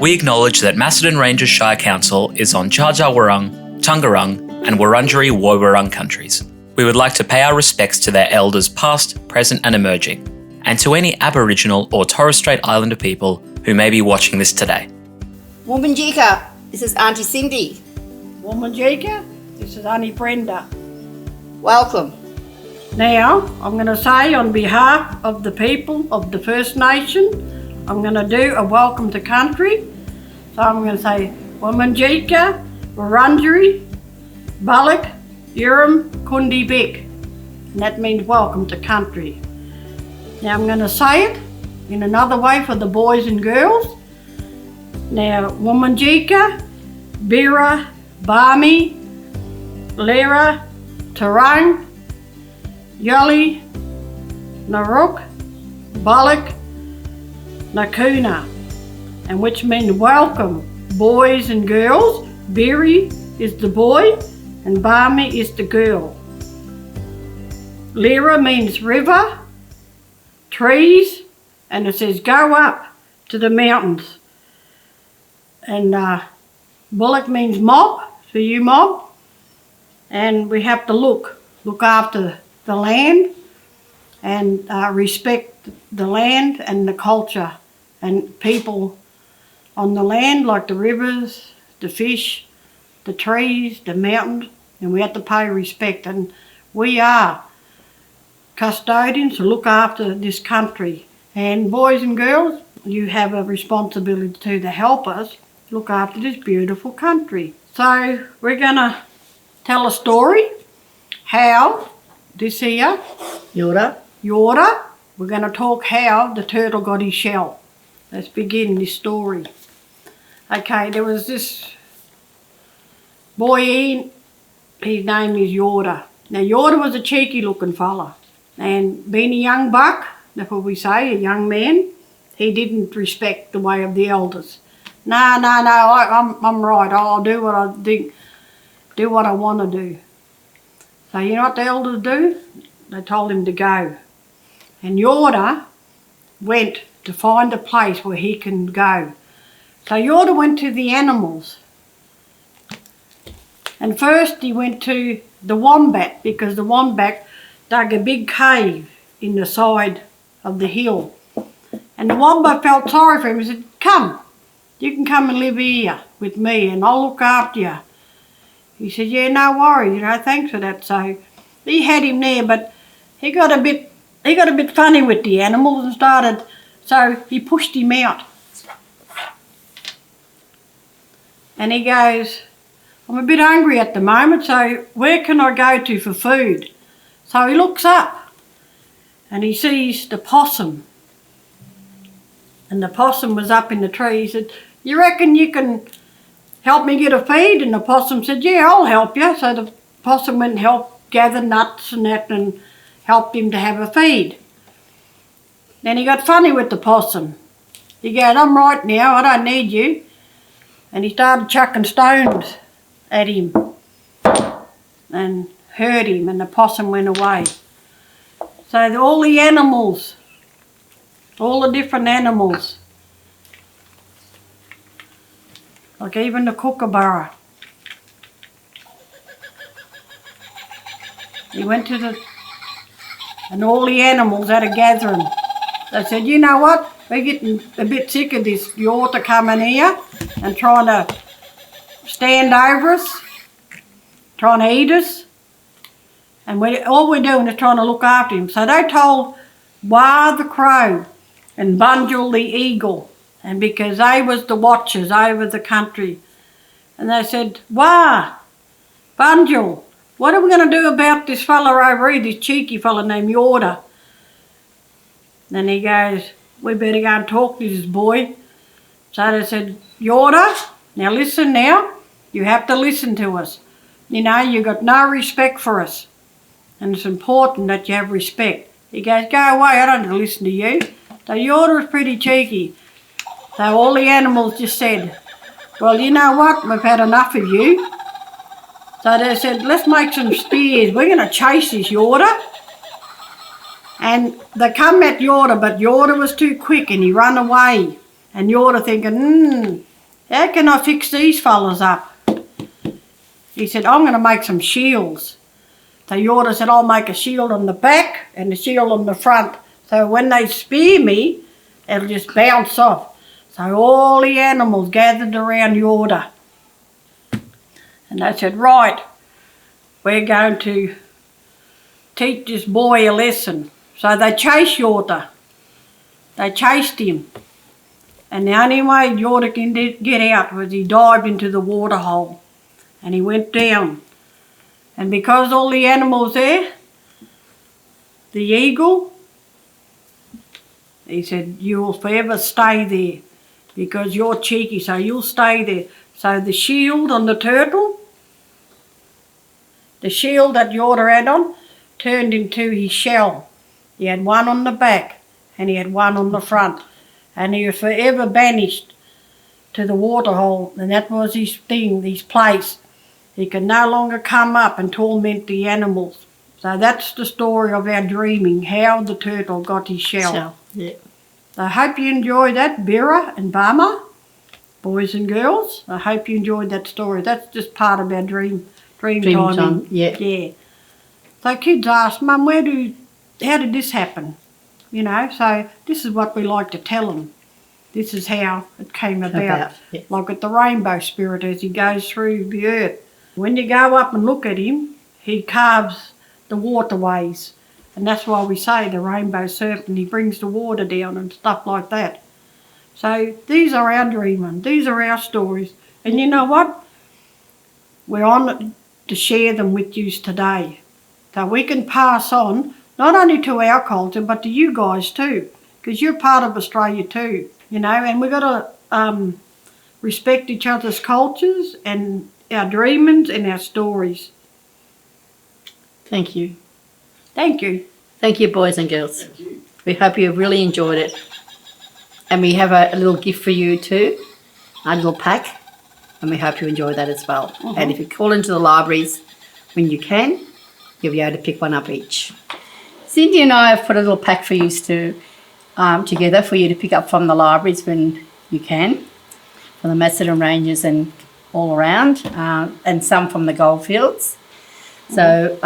we acknowledge that Macedon Ranges Shire Council is on Dja Dja Wurrung, Tungarung and Wurundjeri Woiwurrung countries. We would like to pay our respects to their elders past, present and emerging, and to any Aboriginal or Torres Strait Islander people who may be watching this today. Wominjeka, this is Auntie Cindy. Wominjeka, this is Auntie Brenda. Welcome. Now, I'm going to say on behalf of the people of the First Nation, I'm going to do a welcome to country. So I'm going to say Wominjeka, Wurundjeri, Balak, Urim, Kundi Bek. And that means welcome to country. Now I'm going to say it in another way for the boys and girls. Now, Wominjeka, Bira, Barmi, Lera, Tarang, Yali, Naruk, Balak, Nakuna, and which means welcome, boys and girls. Biri is the boy and Barmi is the girl. Lera means river, trees, and it says go up to the mountains. And Bullock means mob, so you mob. And we have to look after the land and respect the land and the culture and people on the land, like the rivers, the fish, the trees, the mountains, and we have to pay respect. And we are custodians to look after this country. And boys and girls, you have a responsibility too to help us look after this beautiful country. So we're going to tell a story how this here, Yorta, we're going to talk how the turtle got his shell. Let's begin this story. Okay, there was this boy, his name is Yorta. Now Yorta was a cheeky looking fella, and being a young buck, that's what we say, a young man, he didn't respect the way of the elders. No, I'm right, I'll do what I think, do what I want to do. So you know what the elders do? They told him to go. And Yorta went to find a place where he can go. So Yorta went to the animals. And first he went to the wombat, because the wombat dug a big cave in the side of the hill. And the wombat felt sorry for him. He said, come, you can come and live here with me and I'll look after you. He said, yeah, no worries, thanks for that. So he had him there, but he got a bit funny with the animals and started, so he pushed him out. And he goes, I'm a bit hungry at the moment, so where can I go to for food? So he looks up and he sees the possum. And the possum was up in the tree. He said, you reckon you can help me get a feed? And the possum said, yeah, I'll help you. So the possum went and helped gather nuts and that and helped him to have a feed. Then he got funny with the possum. He goes, I'm right now, I don't need you. And he started chucking stones at him and hurt him, and the possum went away. So all the animals, all the different animals, like even the kookaburra, he went to and all the animals had a gathering. They said, you know what, we're getting a bit sick of this Yorta coming here and trying to stand over us, trying to eat us, and all we're doing is trying to look after him. So they told Wah the crow and Bunjil the eagle, and because they was the watchers over the country, and they said, Wah, Bunjil, what are we going to do about this fella over here, this cheeky fella named Yorta? Then he goes, we better go and talk to this boy. So they said, Yorta, now listen now, you have to listen to us. You got no respect for us, and it's important that you have respect. He goes, go away, I don't listen to you. So Yorta was pretty cheeky. So all the animals just said, well, you know what, we've had enough of you. So they said, let's make some spears. We're going to chase this Yorta. And they come at Yorta, but Yorta was too quick and he ran away. And Yorta thinking, how can I fix these fellas up? He said, I'm going to make some shields. So Yorta said, I'll make a shield on the back and a shield on the front. So when they spear me, it'll just bounce off. So all the animals gathered around Yorta. And they said, right, we're going to teach this boy a lesson. So they chased Yorta. They chased him. And the only way Yorta can get out was he dived into the water hole. And he went down. And because all the animals there, the eagle, he said, you will forever stay there because you're cheeky, so you'll stay there. So the shield on the turtle, the shield that Yorta had on, turned into his shell. He had one on the back and he had one on the front. And he was forever banished to the water hole, and that was his thing, his place. He could no longer come up and torment the animals. So that's the story of our dreaming, how the turtle got his shell. Yeah. So I hope you enjoyed that, Bera and Bama, boys and girls. I hope you enjoyed that story. That's just part of our dream time. Yeah. So kids ask, Mum, how did this happen? You know, so this is what we like to tell them. This is how it came about. Yeah. Like with the rainbow spirit as he goes through the earth. When you go up and look at him, he carves the waterways. And that's why we say the rainbow serpent, he brings the water down and stuff like that. So these are our dreaming. These are our stories. And you know what? We're on to share them with you today. So we can pass on, not only to our culture, but to you guys too. Because you're part of Australia too, you know. And we've got to respect each other's cultures and our dreamings and our stories. Thank you. Thank you. Thank you, boys and girls. We hope you really enjoyed it. And we have a little gift for you too, a little pack. And we hope you enjoy that as well. And if you call into the libraries when you can, you'll be able to pick one up each. Cindy and I have put a little pack for you together for you to pick up from the libraries when you can, from the Macedon Ranges and all around, and some from the Goldfields. So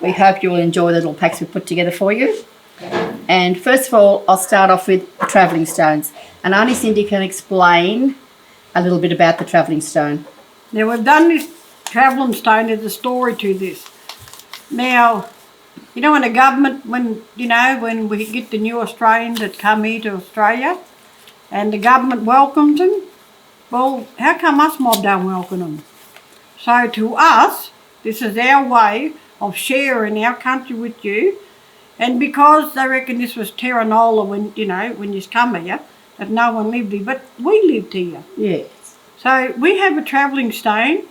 we hope you will enjoy the little packs we put together for you. And first of all, I'll start off with the travelling stones. And Auntie Cindy can explain a little bit about the travelling stone. Now we've done this travelling stone, there's a story to this. Now, you know, when the government, when we get the new Australians that come here to Australia and the government welcomes them, well, how come us mob don't welcome them? So to us, this is our way of sharing our country with you. And because they reckon this was Terra Nullius when you come here, that no one lived here, but we lived here. Yes. So we have a travelling stone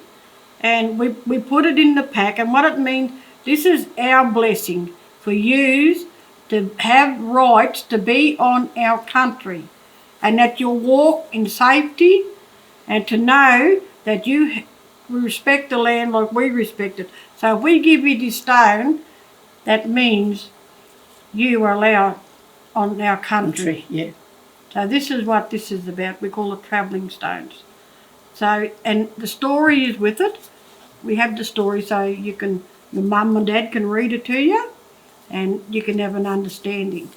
and we put it in the pack, and what it means, this is our blessing for you to have rights to be on our country, and that you'll walk in safety, and to know that you respect the land like we respect it. So if we give you this stone, that means you are allowed on our country. Yeah. So this is what this is about. We call it travelling stones. So, and the story is with it. We have the story so your mum and dad can read it to you, and you can have an understanding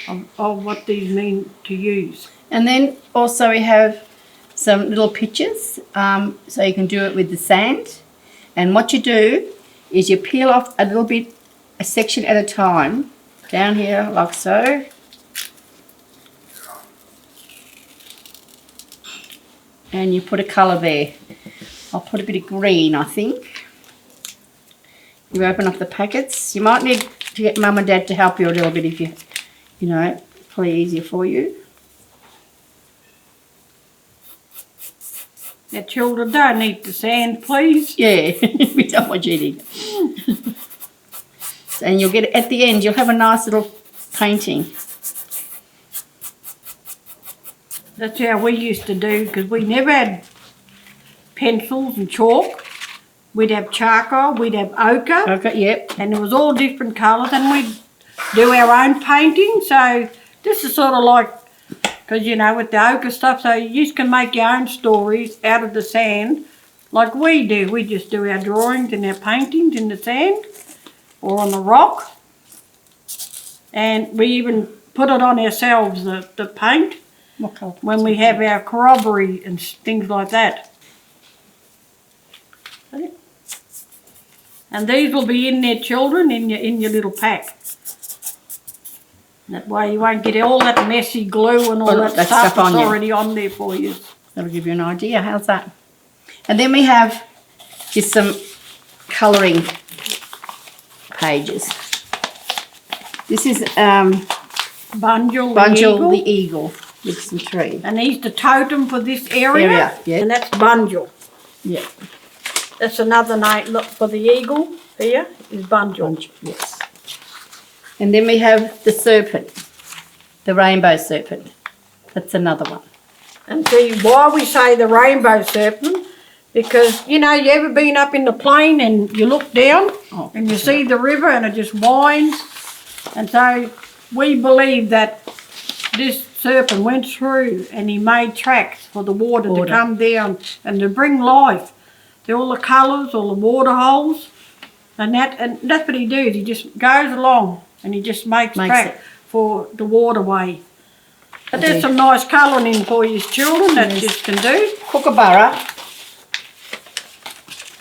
of what these mean to use. And then also we have some little pictures, so you can do it with the sand. And what you do is you peel off a little bit, a section at a time, down here like so. And you put a colour there. I'll put a bit of green, I think. You open up the packets. You might need to get mum and dad to help you a little bit if probably easier for you. Now, children, don't eat the sand, please. Yeah, we don't want you eating it. And you'll get, at the end, you'll have a nice little painting. That's how we used to do, because we never had pencils and chalk. We'd have charcoal, we'd have ochre. Okay, yep. And it was all different colours, and we'd do our own painting. So this is sort of like Because, you know, with the ochre stuff, so you just can make your own stories out of the sand like we do. We just do our drawings and our paintings in the sand or on the rock. And we even put it on ourselves, the paint, when we have our corroboree and things like that. And these will be in there, children, in your little pack. That way you won't get all that messy glue and all that stuff that's already on there for you. That'll give you an idea. How's that? And then we have just some colouring pages. This is Bunjil the eagle with some trees. And he's the totem for this area. Yeah. And that's Bunjil. Yeah. That's another name. Look, for the eagle here is Bunjil. Yes. And then we have the serpent, the rainbow serpent. That's another one. And see why we say the rainbow serpent, because, you know, you ever been up in the plain and you look down and you see the river and it just winds. And so we believe that this serpent went through and he made tracks for the water to come down and to bring life to all the colours, all the water holes. And that's what he does. He just goes along and he just makes track for the waterway. But there's some nice colouring in for you children that you can do. Kookaburra.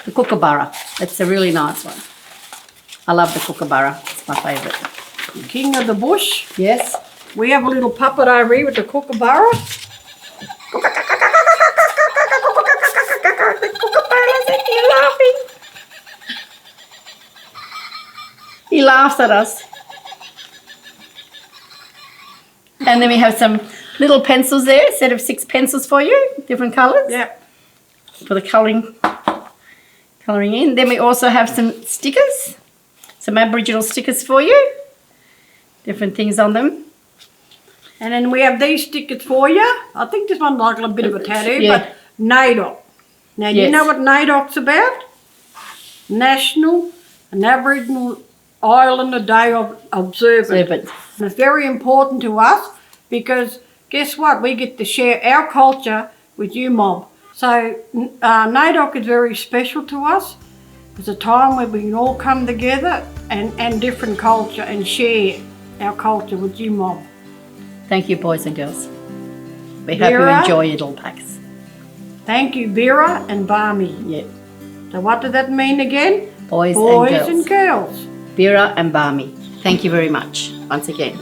The kookaburra. That's a really nice one. I love the kookaburra. It's my favourite. King of the bush. Yes. We have a little puppet over here with the kookaburra. The kookaburra said he's laughing. He laughs at us. And then we have some little pencils there, a set of 6 pencils for you, different colours. Yep. For the colouring in. Then we also have some stickers, some Aboriginal stickers for you. Different things on them. And then we have these stickers for you. I think this one's like a bit of a tattoo, but NAIDOC. Now, you know what NAIDOC's about? National and Aboriginal Islander Day of Observance. And it's very important to us because guess what? We get to share our culture with you, Mob. So NAIDOC is very special to us. It's a time where we can all come together and different culture and share our culture with you, Mob. Thank you, boys and girls. We hope you enjoy your little packs. Thank you, Vera and Barmy. Yeah. So what does that mean again? Boys and girls. Vera and Barmy. Thank you very much once again.